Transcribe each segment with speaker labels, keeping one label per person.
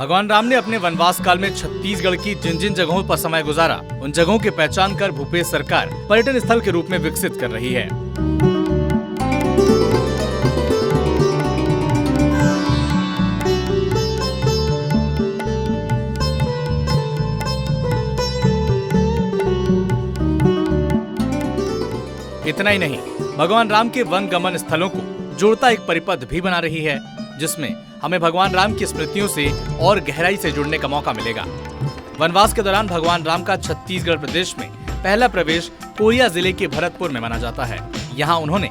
Speaker 1: भगवान राम ने अपने वनवास काल में छत्तीसगढ़ की जिन जिन जगहों पर समय गुजारा, उन जगहों की पहचान कर भूपेश सरकार पर्यटन स्थल के रूप में विकसित कर रही है। इतना ही नहीं, भगवान राम के वन गमन स्थलों को जोड़ता एक परिपथ भी बना रही है, जिसमें हमें भगवान राम की स्मृतियों से और गहराई से जुड़ने का मौका मिलेगा। वनवास के दौरान भगवान राम का छत्तीसगढ़ प्रदेश में पहला प्रवेश कोरिया जिले के भरतपुर में माना जाता है। यहाँ उन्होंने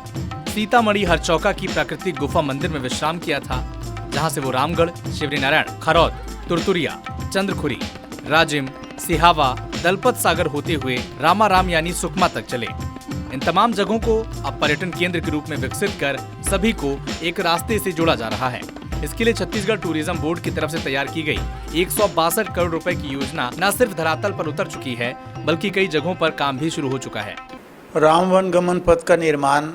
Speaker 1: सीतामढ़ी हरचौका की प्राकृतिक गुफा मंदिर में विश्राम किया था, जहाँ से वो रामगढ़, शिवरीनारायण, खरौद, तुरतुरिया, चंद्रखुरी, राजिम, सिहावा, दलपत सागर होते हुए रामाराम यानी सुकमा तक चले। इन तमाम जगहों को अब पर्यटन केंद्र के रूप में विकसित कर सभी को एक रास्ते से जोड़ा जा रहा है। इसके लिए छत्तीसगढ़ टूरिज्म बोर्ड की तरफ से तैयार की गई 162 करोड़ रुपए की योजना न सिर्फ धरातल पर उतर चुकी है, बल्कि कई जगहों पर काम भी शुरू हो चुका है।
Speaker 2: राम वन गमन पथ का निर्माण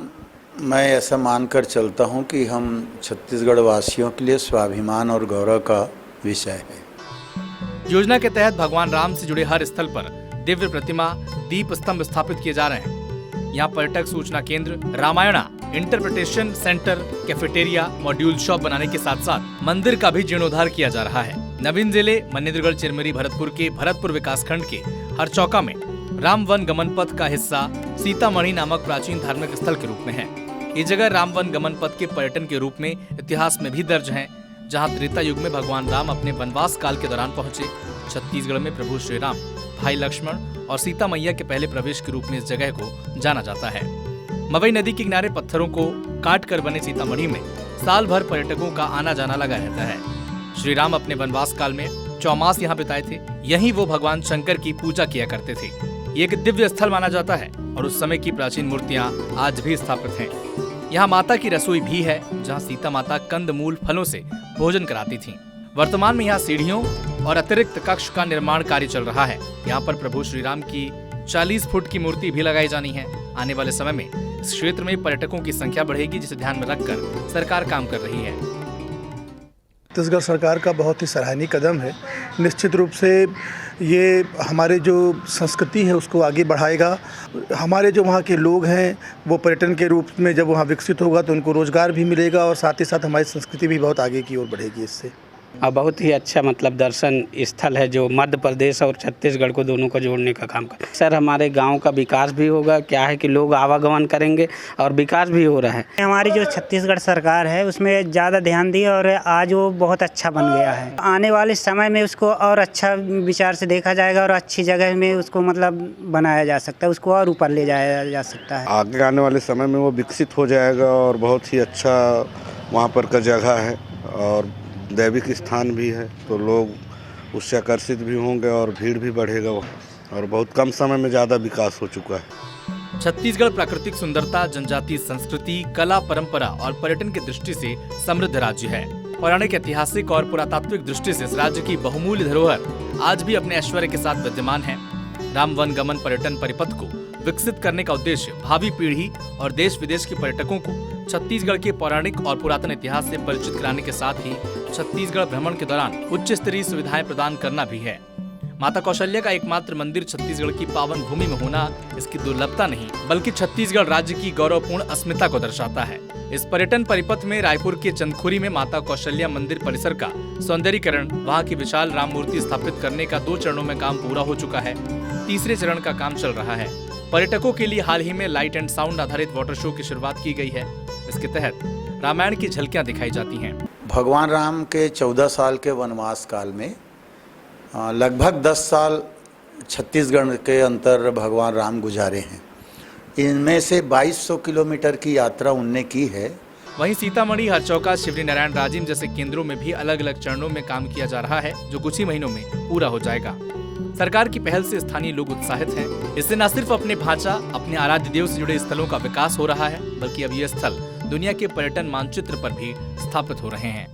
Speaker 2: मैं ऐसा मानकर चलता हूं कि हम छत्तीसगढ़ वासियों के लिए स्वाभिमान और गौरव का विषय है।
Speaker 1: योजना के तहत भगवान राम से जुड़े हर स्थल पर दिव्य प्रतिमा, दीप स्तंभ स्थापित किए जा रहे हैं। यहाँ पर्यटक सूचना केंद्र, Ramayana interpretation centre, cafeteria, module shop बनाने के साथ साथ मंदिर का भी जीर्णोद्धार किया जा रहा है। नवीन जिले मनेन्द्रगढ़ चिरमिरी भरतपुर के भरतपुर विकासखंड के हरचौका में राम वन गमन पथ का हिस्सा सीतामढ़ी नामक प्राचीन धार्मिक स्थल के रूप में है। ये जगह राम वन गमन पथ के पर्यटन के रूप में इतिहास में भी दर्ज है, जहाँ त्रेता युग में भगवान राम अपने वनवास काल के दौरान पहुंचे। छत्तीसगढ़ में प्रभु श्री राम, भाई लक्ष्मण और सीता मैया के पहले प्रवेश के रूप में इस जगह को जाना जाता है। मवई नदी के किनारे पत्थरों को काट कर बने सीतामढ़ी में साल भर पर्यटकों का आना जाना लगा रहता है। श्री राम अपने वनवास काल में 4 मास यहाँ बिताए थे। यहीं वो भगवान शंकर की पूजा किया करते थे। ये एक दिव्य स्थल माना जाता है और उस समय की प्राचीन मूर्तियाँ आज भी स्थापित हैं। यहाँ माता की रसोई भी है, जहाँ सीता माता कंद मूल फलों से भोजन कराती थी। वर्तमान में यहाँ सीढ़ियों और अतिरिक्त कक्ष का निर्माण कार्य चल रहा है। यहाँ पर प्रभु श्री राम की 40 फुट की मूर्ति भी लगाई जानी है। आने वाले समय में इस क्षेत्र में पर्यटकों की संख्या बढ़ेगी, जिसे ध्यान में रखकर सरकार काम कर रही है।
Speaker 3: छत्तीसगढ़ सरकार का बहुत ही सराहनीय कदम है। निश्चित रूप से ये हमारे जो संस्कृति है उसको आगे बढ़ाएगा। हमारे जो वहाँ के लोग हैं वो पर्यटन के रूप में जब वहाँ विकसित होगा तो उनको रोजगार भी मिलेगा और साथ ही साथ हमारी संस्कृति भी बहुत आगे की ओर बढ़ेगी इससे।
Speaker 4: और बहुत ही अच्छा दर्शन स्थल है जो मध्य प्रदेश और छत्तीसगढ़ को दोनों को जोड़ने का काम कर। सर हमारे गांव का विकास भी होगा। क्या है कि लोग आवागमन करेंगे और विकास भी हो रहा है।
Speaker 5: हमारी जो छत्तीसगढ़ सरकार है उसमें ज़्यादा ध्यान दी और आज वो बहुत अच्छा बन गया है। आने वाले समय में उसको और अच्छा विचार से देखा जाएगा और अच्छी जगह में उसको बनाया जा सकता है, उसको और ऊपर ले जाया जा सकता है।
Speaker 6: आगे आने वाले समय में वो विकसित हो जाएगा और बहुत ही अच्छा वहाँ पर का जगह है और दैविक स्थान भी है, तो लोग उससे आकर्षित भी होंगे और भीड़ भी बढ़ेगा और बहुत कम समय में ज़्यादा विकास हो चुका है।
Speaker 1: छत्तीसगढ़ प्राकृतिक सुंदरता, जनजातीय संस्कृति, कला, परंपरा और पर्यटन की दृष्टि से समृद्ध राज्य है। पौराणिक, ऐतिहासिक और पुरातात्विक दृष्टि से इस राज्य की बहुमूल्य धरोहर आज भी अपने ऐश्वर्य के साथ विद्यमान है। राम वन गमन पर्यटन परिपथ को विकसित करने का उद्देश्य भावी पीढ़ी और देश विदेश के पर्यटकों को छत्तीसगढ़ के पौराणिक और पुरातन इतिहास से परिचित कराने के साथ ही छत्तीसगढ़ भ्रमण के दौरान उच्च स्तरीय सुविधाएं प्रदान करना भी है। माता कौशल्या का एकमात्र मंदिर छत्तीसगढ़ की पावन भूमि में होना इसकी दुर्लभता नहीं, बल्कि छत्तीसगढ़ राज्य की गौरवपूर्ण अस्मिता को दर्शाता है। इस पर्यटन परिपथ में रायपुर के चंदखुरी में माता कौशल्या मंदिर परिसर का सौंदर्यीकरण, वहाँ की विशाल राम मूर्ति स्थापित करने का 2 चरणों में काम पूरा हो चुका है। तीसरे चरण का काम चल रहा है। पर्यटकों के लिए हाल ही में लाइट एंड साउंड आधारित वाटर शो की शुरुआत की गई है। इसके तहत रामायण की झलकियां दिखाई जाती हैं।
Speaker 2: भगवान राम के 14 साल के वनवास काल में लगभग 10 साल छत्तीसगढ़ के अंतर भगवान राम गुजारे हैं। इनमें से 2200 किलोमीटर की यात्रा उनने की है।
Speaker 1: वहीं सीतामढ़ी, हरचौका, शिवरीनारायण, राजिम जैसे केंद्रों में भी अलग अलग चरणों में काम किया जा रहा है, जो कुछ ही महीनों में पूरा हो जाएगा। सरकार की पहल से स्थानीय लोग उत्साहित हैं। इससे न सिर्फ अपने भाषा, अपने आराध्य देव से जुड़े स्थलों का विकास हो रहा है, बल्कि अब ये स्थल दुनिया के पर्यटन मानचित्र पर भी स्थापित हो रहे हैं।